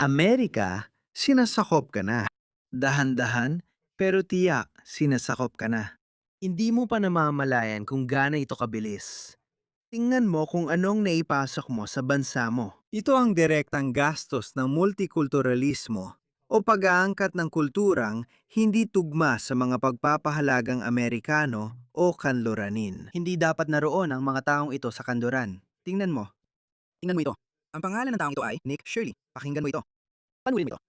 Amerika, sinasakop ka na. Dahan-dahan, pero tiyak, sinasakop ka na. Hindi mo pa namamalayan kung gaano ito kabilis. Tingnan mo kung anong naipasok mo sa bansa mo. Ito ang direktang gastos ng multikulturalismo o pag-aangkat ng kulturang hindi tugma sa mga pagpapahalagang Amerikano o kanluranin. Hindi dapat naroon ang mga taong ito sa kanluran. Tingnan mo. Tingnan mo ito. Ang pangalan ng taong ito ay Nick Shirley. Pakinggan mo ito. Panulit mo ito.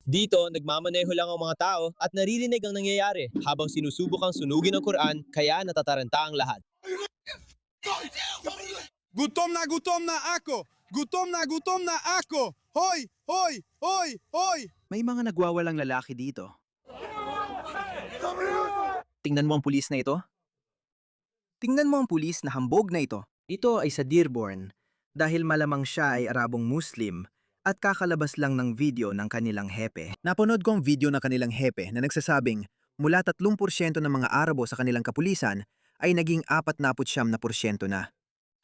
Dito, nagmamaneho lang ang mga tao at naririnig ang nangyayari habang sinusubukang sunugin ang Quran kaya natataranta ang lahat. Gutom na ako! Gutom na ako! Hoy! Hoy! Hoy! Hoy! May mga nagwawalang lalaki dito. Tingnan mo ang pulis na ito. Tingnan mo ang pulis na hambog na ito. Ito ay sa Dearborn dahil malamang siya ay Arabong Muslim at kakalabas lang ng video ng kanilang hepe. Napanood ko ang video ng kanilang hepe na nagsasabing mula 3% ng mga Arabo sa kanilang kapulisan ay naging 49% na.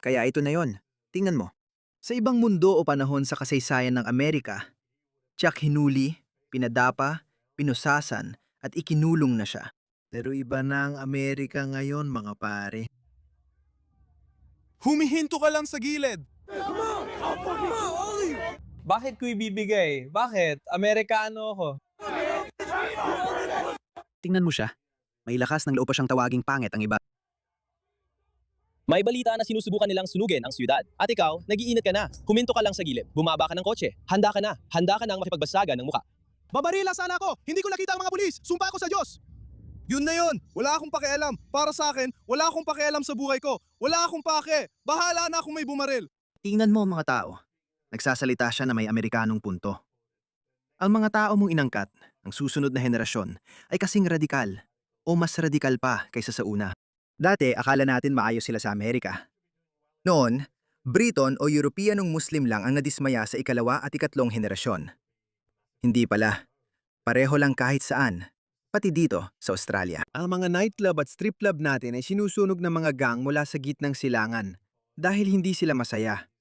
Kaya ito na yon. Tingnan mo. Sa ibang mundo o panahon sa kasaysayan ng Amerika, tiyak hinuli, pinadapa, pinusasan at ikinulong na siya. Pero iba na ang Amerika ngayon mga pare. Humihinto ka lang sa gilid! Bakit ko ibibigay? Bakit? Amerikano ako. Tingnan mo siya. May lakas ng loob pa siyang tawaging pangit ang iba. May balita na sinusubukan nilang sunugin ang syudad. At ikaw, nag-iinit ka na. Huminto ka lang sa gilid. Bumaba ka ng kotse. Handa ka na. Handa ka nang makipagbasagan ng muka. Babarila sana ako! Hindi ko nakita ang mga pulis! Sumpa ako sa Diyos! Yun na yun! Wala akong pakialam. Para sa akin, wala akong pakialam sa buhay ko. Wala akong pake. Bahala na kung may bumaril. Tingnan mo ang mga tao. Nagsasalita siya na may Amerikanong punto. Ang mga tao mong inangkat, ang susunod na henerasyon, ay kasing radikal o mas radikal pa kaysa sa una. Dati, akala natin maayos sila sa Amerika. Noon, Briton o Europeanong Muslim lang ang nadismaya sa ikalawa at ikatlong henerasyon. Hindi pala. Pareho lang kahit saan. Pati dito sa Australia. Ang mga nightclub at strip club natin ay sinusunog ng mga gang mula sa gitnang silangan dahil hindi sila masaya.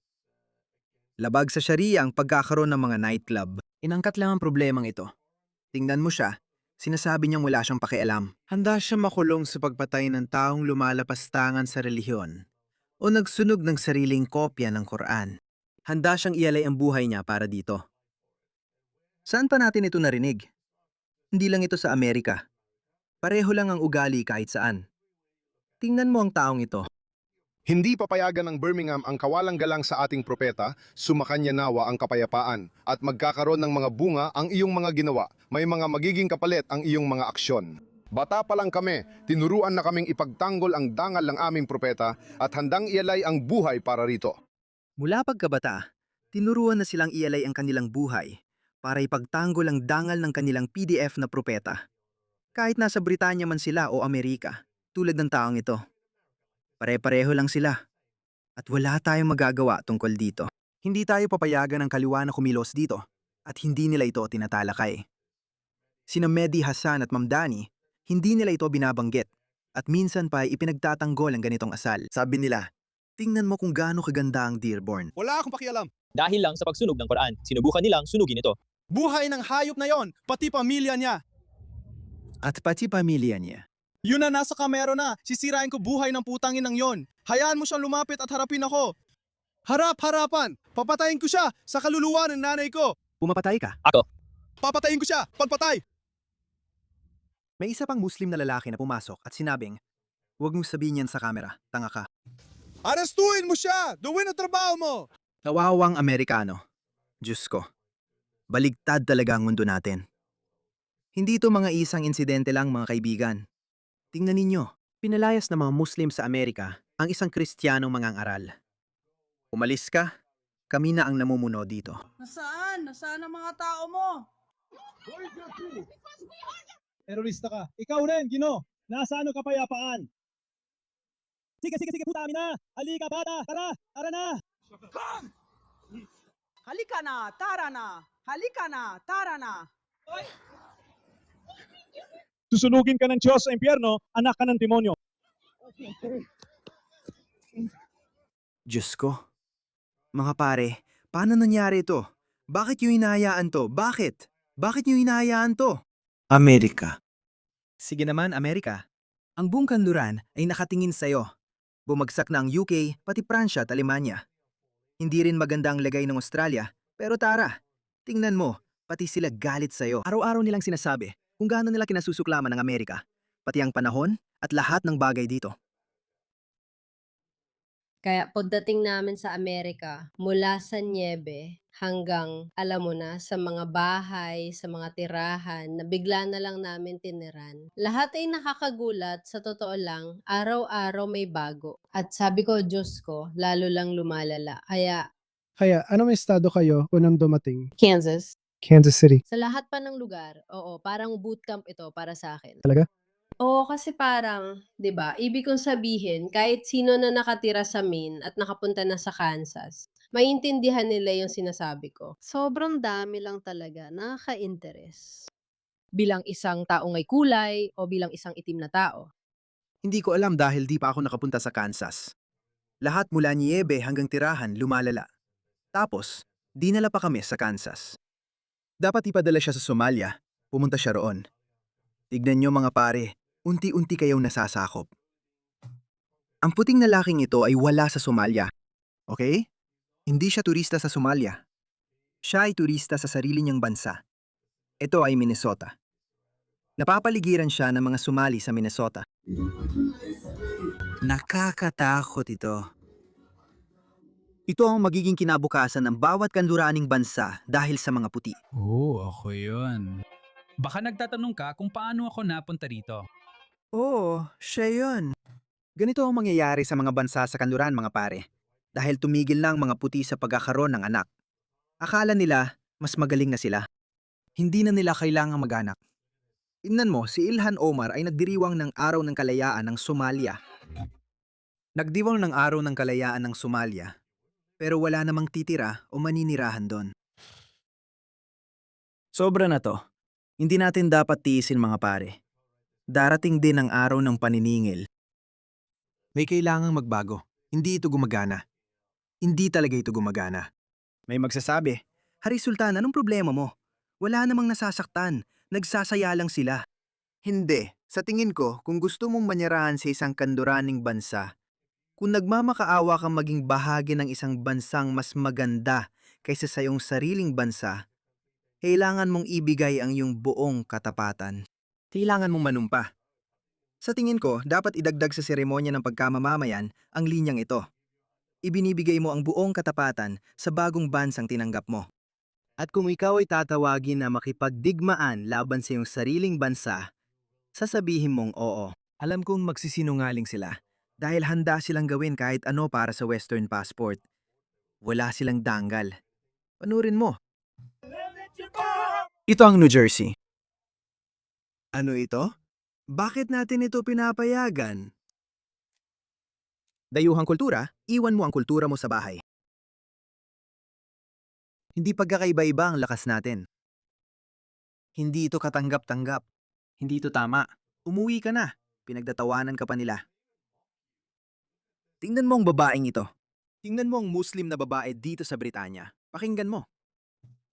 Labag sa Sharia ang pagkakaroon ng mga nightclub. Inangkat lang ang problemang ito. Tingnan mo siya, sinasabi niyang wala siyang pakialam. Handa siya makulong sa pagpatay ng taong lumalapastangan sa relihiyon o nagsunog ng sariling kopya ng Quran. Handa siyang ialay ang buhay niya para dito. Saan pa natin ito narinig? Hindi lang ito sa Amerika. Pareho lang ang ugali kahit saan. Tingnan mo ang taong ito. Hindi papayagan ng Birmingham ang kawalang-galang sa ating propeta, sumakanya nawa ang kapayapaan, at magkakaroon ng mga bunga ang iyong mga ginawa, may mga magiging kapalit ang iyong mga aksyon. Bata pa lang kami, tinuruan na kaming ipagtanggol ang dangal ng aming propeta at handang ialay ang buhay para rito. Mula pagkabata, tinuruan na silang ialay ang kanilang buhay para ipagtanggol ang dangal ng kanilang PDF na propeta. Kahit nasa Britanya man sila o Amerika, tulad ng taong ito. Pare-pareho lang sila. At wala tayong magagawa tungkol dito. Hindi tayo papayagan ng kaliwa na kumilos dito at hindi nila ito tinatalakay. Sina Mehdi Hasan at Mamdani, hindi nila ito binabanggit at minsan pa ay ipinagtatanggol ang ganitong asal. Sabi nila, tingnan mo kung gaano kaganda ang Dearborn. Wala akong pakialam. Dahil lang sa pagsunog ng Quran, sinubukan nilang sunugin ito. Buhay ng hayop na yon, pati pamilya niya. At pati pamilya niya. Yun na nasa kamero na. Sisirain ko buhay ng putangin ng yon. Hayaan mo siyang lumapit at harapin ako. Harap-harapan. Papatayin ko siya sa kaluluwa ng nanay ko. Pumapatay ka. Ako. Papatayin ko siya. Pagpatay. May isa pang Muslim na lalaki na pumasok at sinabing, huwag mong sabihin yan sa kamera, tanga ka. Arestuin mo siya. Gawin ang trabaho mo. Kawawang Amerikano. Diyos ko. Baligtad talaga ang mundo natin. Hindi ito mga isang insidente lang mga kaibigan. Tingnan ninyo, pinalayas ng mga Muslim sa Amerika ang isang Kristiyanong mangangaral. Umalis ka, kami na ang namumuno dito. Nasaan? Nasaan ang mga tao mo? Terorista ka. Ikaw rin, Gino. Nasaan ang kapayapaan? Sige, puta, amin na. Halika, bata. Tara, tara na. Halika na, tara na. Halika na, tara na. Susunugin ka ng Diyos sa impyerno, anak ka ng demonyo. Diyos ko. Mga pare, paano nangyari ito? Bakit nyo hinahayaan to? Bakit? Bakit nyo hinahayaan to? Amerika. Sige naman, Amerika. Ang buong kanluran ay nakatingin sa'yo. Bumagsak na ang UK, pati Pransya at Alemanya. Hindi rin maganda ang lagay ng Australia, pero tara, tingnan mo, pati sila galit sa'yo. Araw-araw nilang sinasabi kung gaano nila kinasusuklaman ng Amerika, pati ang panahon at lahat ng bagay dito. Kaya pagdating namin sa Amerika, mula sa niyebe hanggang, alam mo na, sa mga bahay, sa mga tirahan, na bigla na lang namin tiniran. Lahat ay nakakagulat, sa totoo lang, araw-araw may bago. At sabi ko, Diyos ko, lalo lang lumalala. Kaya anong estado kayo unang dumating? Kansas. Kansas City. Sa lahat pa ng lugar, oo, parang bootcamp ito para sa akin. Talaga? Oo, kasi parang, 'di ba, ibig kong sabihin, kahit sino na nakatira sa Maine at nakapunta na sa Kansas, maintindihan nila yung sinasabi ko. Sobrang dami lang talaga, nakaka-interes. Bilang isang taong may kulay o bilang isang itim na tao. Hindi ko alam dahil di pa ako nakapunta sa Kansas. Lahat mula Niebe hanggang tirahan lumalala. Tapos, dinala pa kami sa Kansas. Dapat ipadala siya sa Somalia. Pumunta siya roon. Tignan niyo mga pare, unti-unti kayong nasasakop. Ang puting lalaking ito ay wala sa Somalia. Okay? Hindi siya turista sa Somalia. Siya ay turista sa sarili niyang bansa. Ito ay Minnesota. Napapaligiran siya ng mga Somali sa Minnesota. Nakakatakot ito. Ito ang magiging kinabukasan ng bawat kanluraaning bansa dahil sa mga puti. Ako yun. Baka nagtatanong ka kung paano ako napunta rito. Oo, siya yun. Ganito ang mangyayari sa mga bansa sa kanluran, mga pare. Dahil tumigil na ang mga puti sa pagkakaroon ng anak. Akala nila, mas magaling na sila. Hindi na nila kailangang mag-anak. Tingnan mo, si Ilhan Omar ay nagdiriwang ng Araw ng Kalayaan ng Somalia. Nagdiwang ng Araw ng Kalayaan ng Somalia, pero wala namang titira o maninirahan doon. Sobra na to. Hindi natin dapat tiisin, mga pare. Darating din ang araw ng paniningil. May kailangang magbago. Hindi ito gumagana. Hindi talaga ito gumagana. May magsasabi, Hari Sultan, anong problema mo? Wala namang nasasaktan. Nagsasaya lang sila. Hindi. Sa tingin ko, kung gusto mong manyarahan sa isang kanduraning bansa, kung nagmamakaawa kang maging bahagi ng isang bansang mas maganda kaysa sa iyong sariling bansa, kailangan mong ibigay ang iyong buong katapatan. Kailangan mong manumpa. Sa tingin ko, dapat idagdag sa seremonya ng pagkamamamayan ang linyang ito. Ibinibigay mo ang buong katapatan sa bagong bansang tinanggap mo. At kung ikaw ay tatawagin na makipagdigmaan laban sa iyong sariling bansa, sasabihin mong oo. Alam kong magsisinungaling sila dahil handa silang gawin kahit ano para sa Western passport. Wala silang danggal. Panurin mo. Ito ang New Jersey. Ano ito? Bakit natin ito pinapayagan? Dayuhang kultura, iwan mo ang kultura mo sa bahay. Hindi pagkakaiba-iba ang lakas natin. Hindi ito katanggap-tanggap. Hindi ito tama. Umuwi ka na. Pinagtatawanan ka pa nila. Tingnan mo ang babaeng ito. Tingnan mo ang Muslim na babae dito sa Britanya. Pakinggan mo.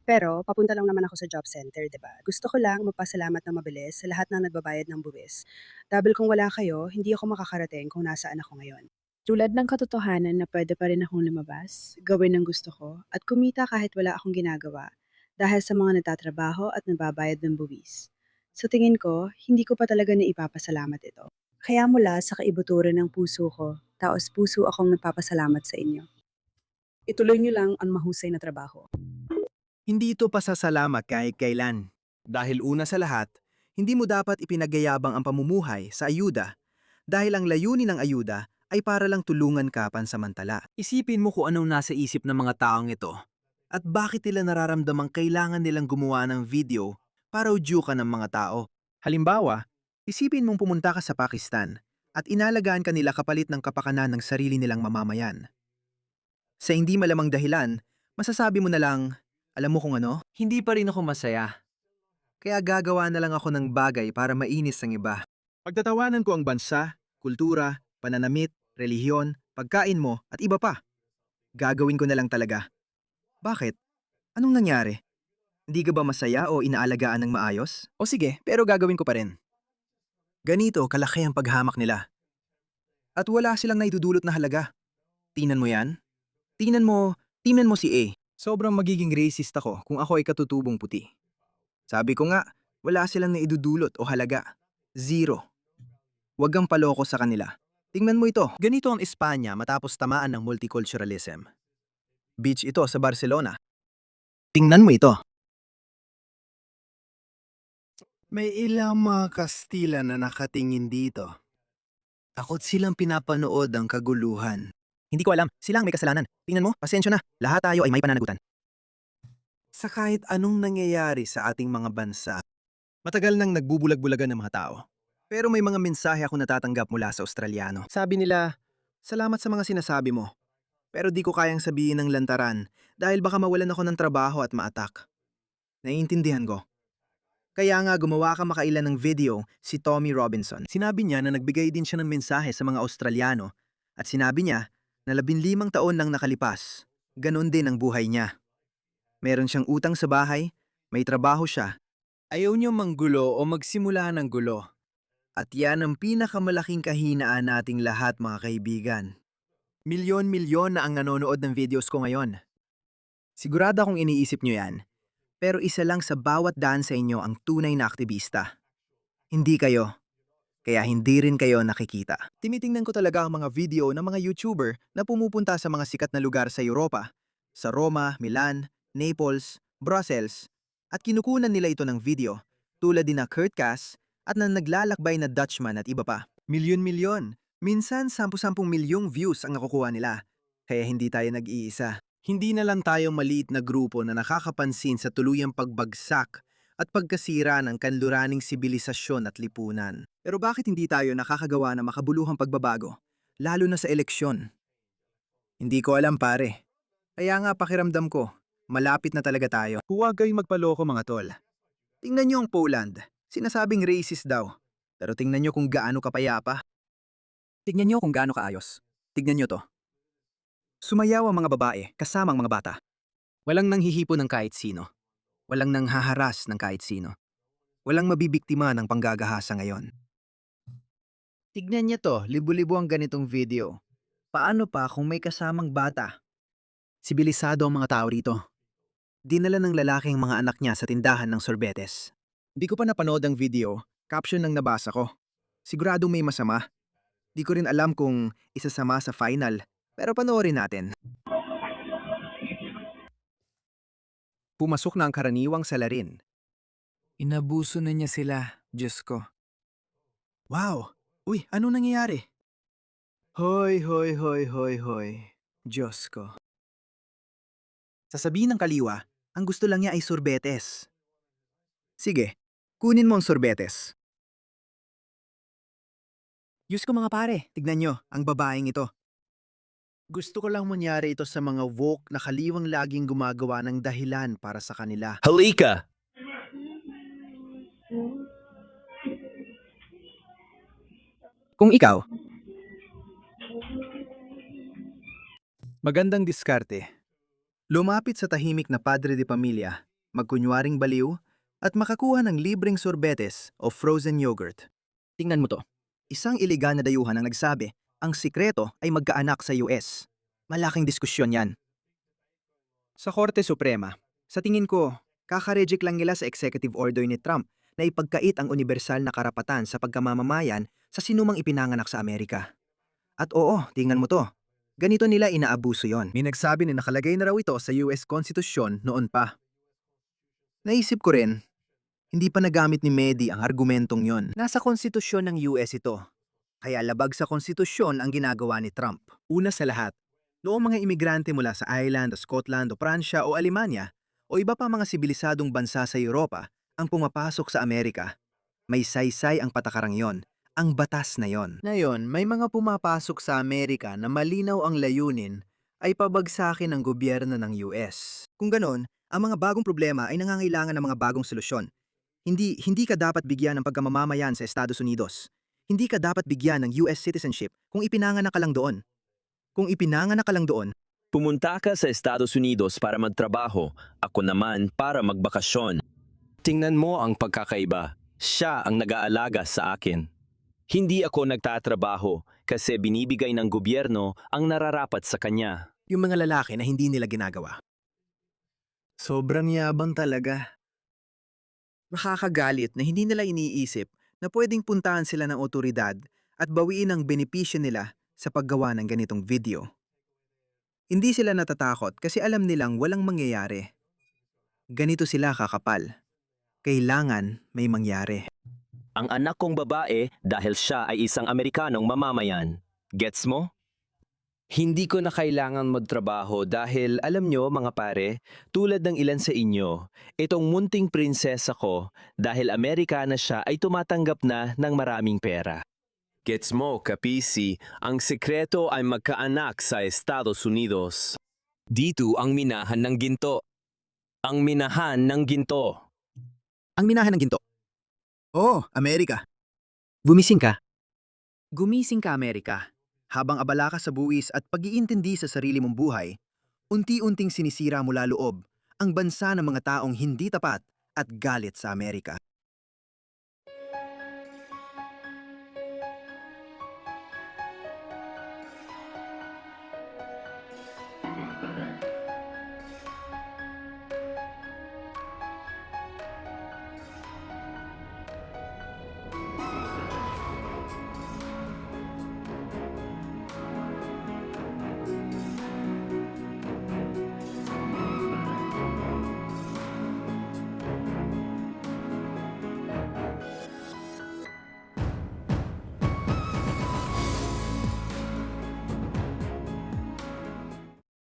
Pero papunta lang naman ako sa job center, 'di ba? Gusto ko lang magpasalamat ng mabilis sa lahat ng nagbabayad ng buwis. Dahil kung wala kayo, hindi ako makakarating kung nasaan ako ngayon. Tulad ng katotohanan na pwede pa rin akong lumabas, gawin ang gusto ko, at kumita kahit wala akong ginagawa dahil sa mga nagtatrabaho at nababayad ng buwis. Sa tingin ko, hindi ko pa talaga naipapasalamat ito. Kaya mula sa kaibuturan ng puso ko, taos puso akong nagpapasalamat sa inyo. Ituloy niyo lang ang mahusay na trabaho. Hindi ito pasasalamat kahit kailan. Dahil una sa lahat, hindi mo dapat ipinagyayabang ang pamumuhay sa ayuda dahil ang layunin ng ayuda ay para lang tulungan ka pansamantala. Isipin mo kung anong nasa isip ng mga taong ito at bakit nila nararamdamang kailangan nilang gumawa ng video para udyukan ng mga tao. Halimbawa, isipin mong pumunta ka sa Pakistan at inalagaan ka nila kapalit ng kapakanan ng sarili nilang mamamayan. Sa hindi malamang dahilan, masasabi mo na lang, alam mo kung ano? Hindi pa rin ako masaya. Kaya gagawa na lang ako ng bagay para mainis ang iba. Pagtatawanan ko ang bansa, kultura, pananamit, relihiyon, pagkain mo at iba pa. Gagawin ko na lang talaga. Bakit? Anong nangyari? Hindi ka ba masaya o inaalagaan ng maayos? O sige, pero gagawin ko pa rin. Ganito kalaki ang paghamak nila. At wala silang naidudulot na halaga. Tingnan mo yan. Tingnan mo si A. Sobrang magiging racist ako kung ako ay katutubong puti. Sabi ko nga, wala silang naidudulot o halaga. Zero. Huwag kang paloko sa kanila. Tingnan mo ito. Ganito ang Espanya matapos tamaan ng multiculturalism. Beach ito sa Barcelona. Tingnan mo ito. May ilang mga Kastila na nakatingin dito. Takot silang pinapanood ang kaguluhan. Hindi ko alam, sila ang may kasalanan. Tingnan mo, pasensya na. Lahat tayo ay may pananagutan. Sa kahit anong nangyayari sa ating mga bansa, matagal nang nagbubulag-bulagan ng mga tao. Pero may mga mensahe ako natatanggap mula sa Australiano. Sabi nila, salamat sa mga sinasabi mo. Pero di ko kayang sabihin ng lantaran dahil baka mawalan ako ng trabaho at ma-attack. Naiintindihan ko. Kaya nga gumawa ka makailan ng video si Tommy Robinson. Sinabi niya na nagbigay din siya ng mensahe sa mga Australiano at sinabi niya na 15 taon nang nakalipas. Ganon din ang buhay niya. Meron siyang utang sa bahay, may trabaho siya. Ayaw niyo manggulo o magsimula ng gulo. At yan ang pinakamalaking kahinaan nating lahat mga kaibigan. Milyon-milyon na ang nanonood ng videos ko ngayon. Sigurado akong iniisip niyo yan. Pero isa lang sa bawat daan sa inyo ang tunay na aktivista. Hindi kayo. Kaya hindi rin kayo nakikita. Tinitingnan ko talaga ang mga video ng mga YouTuber na pumupunta sa mga sikat na lugar sa Europa, sa Roma, Milan, Naples, Brussels, at kinukunan nila ito ng video, tulad din na Kurt Cass at na naglalakbay na Dutchman at iba pa. Milyon-milyon, minsan 10-10 milyong views ang nakukuha nila, kaya hindi tayo nag-iisa. Hindi na lang tayo maliit na grupo na nakakapansin sa tuluyang pagbagsak at pagkasira ng kanluraning sibilisasyon at lipunan. Pero bakit hindi tayo nakakagawa ng makabuluhang pagbabago, lalo na sa eleksyon? Hindi ko alam pare. Kaya nga pakiramdam ko, malapit na talaga tayo. Huwag kayong magpaloko mga tol. Tingnan niyo ang Poland. Sinasabing racist daw. Pero tingnan niyo kung gaano kapayapa. Tingnan niyo kung gaano kaayos. Tingnan niyo to. Sumayaw ang mga babae kasama ang mga bata. Walang nanghihipo ng kahit sino. Walang nanghaharas ng kahit sino. Walang mabibiktima ng panggagahasa ngayon. Tignan niyo to, libo-libo ang ganitong video. Paano pa kung may kasamang bata? Sibilisado ang mga tao rito. Dinala ng lalaki ang mga anak niya sa tindahan ng sorbetes. Di ko pa napanood ang video, caption lang nabasa ko. Siguradong may masama. Di ko rin alam kung isasama sa final. Pero panoorin natin. Pumasok na ang karaniwang salarin. Inabuso na niya sila, Diyos ko. Wow! Uy, ano nangyayari? Hoy, hoy, hoy, hoy, hoy. Diyos ko. Sasabihin ng kaliwa, ang gusto lang niya ay sorbetes. Sige, kunin mo ang sorbetes. Diyos ko mga pare, tignan nyo, ang babaeng ito. Gusto ko lang mangyari ito sa mga woke na kaliwang laging gumagawa ng dahilan para sa kanila. Halika! Kung ikaw, magandang diskarte. Lumapit sa tahimik na padre de pamilya, magkunwaring baliw, at makakuha ng libreng sorbetes o frozen yogurt. Tingnan mo to. Isang iligal na dayuhan ang nagsabi, ang sikreto ay magkaanak sa US. Malaking diskusyon yan. Sa Korte Suprema, sa tingin ko, kakareject lang nila sa executive order ni Trump na ipagkait ang universal na karapatan sa pagkamamamayan sa sinumang ipinanganak sa Amerika. At oo, tingnan mo to. Ganito nila inaabuso yon. May nagsabi na nakalagay na raw ito sa US Konstitusyon noon pa. Naisip ko rin, hindi pa nagamit ni Medi ang argumentong yon. Nasa konstitusyon ng US ito. Kaya labag sa konstitusyon ang ginagawa ni Trump. Una sa lahat, noong mga imigrante mula sa Ireland, Scotland, o Pransya o Alemanya, o iba pa mga sibilisadong bansa sa Europa ang pumapasok sa Amerika, may saysay ang patakarang yon, ang batas na yon. Ngayon, may mga pumapasok sa Amerika na malinaw ang layunin ay pabagsakin ng gobyerno ng US. Kung ganon, ang mga bagong problema ay nangangailangan ng mga bagong solusyon. Hindi ka dapat bigyan ng pagkamamamayan sa Estados Unidos. Hindi ka dapat bigyan ng US citizenship kung ipinanganak ka lang doon. Kung ipinanganak ka lang doon, Pumunta ka sa Estados Unidos para magtrabaho, ako naman para magbakasyon. Tingnan mo ang pagkakaiba. Siya ang nag-aalaga sa akin. Hindi ako nagtatrabaho kasi binibigay ng gobyerno ang nararapat sa kanya. Yung mga lalaki na hindi nila ginagawa. Sobrang yabang talaga. Makakagalit na hindi nila iniisip na pwedeng puntahan sila ng otoridad at bawiin ang benepisyo nila sa paggawa ng ganitong video. Hindi sila natatakot kasi alam nilang walang mangyayari. Ganito sila kakapal. Kailangan may mangyari. Ang anak kong babae dahil siya ay isang Amerikanong mamamayan. Gets mo? Hindi ko na kailangan magtrabaho dahil alam nyo mga pare, tulad ng ilan sa inyo, itong munting prinsesa ko dahil Amerikana siya ay tumatanggap na ng maraming pera. Gets mo, kapisi, ang sekreto ay magkaanak sa Estados Unidos. Dito ang minahan ng ginto. Ang minahan ng ginto. Ang minahan ng ginto. Oh, Amerika. Gumising ka. Gumising ka, Amerika. Habang abala ka sa buwis at pag-iintindi sa sarili mong buhay, unti-unting sinisira mula loob ang bansa ng mga taong hindi tapat at galit sa Amerika.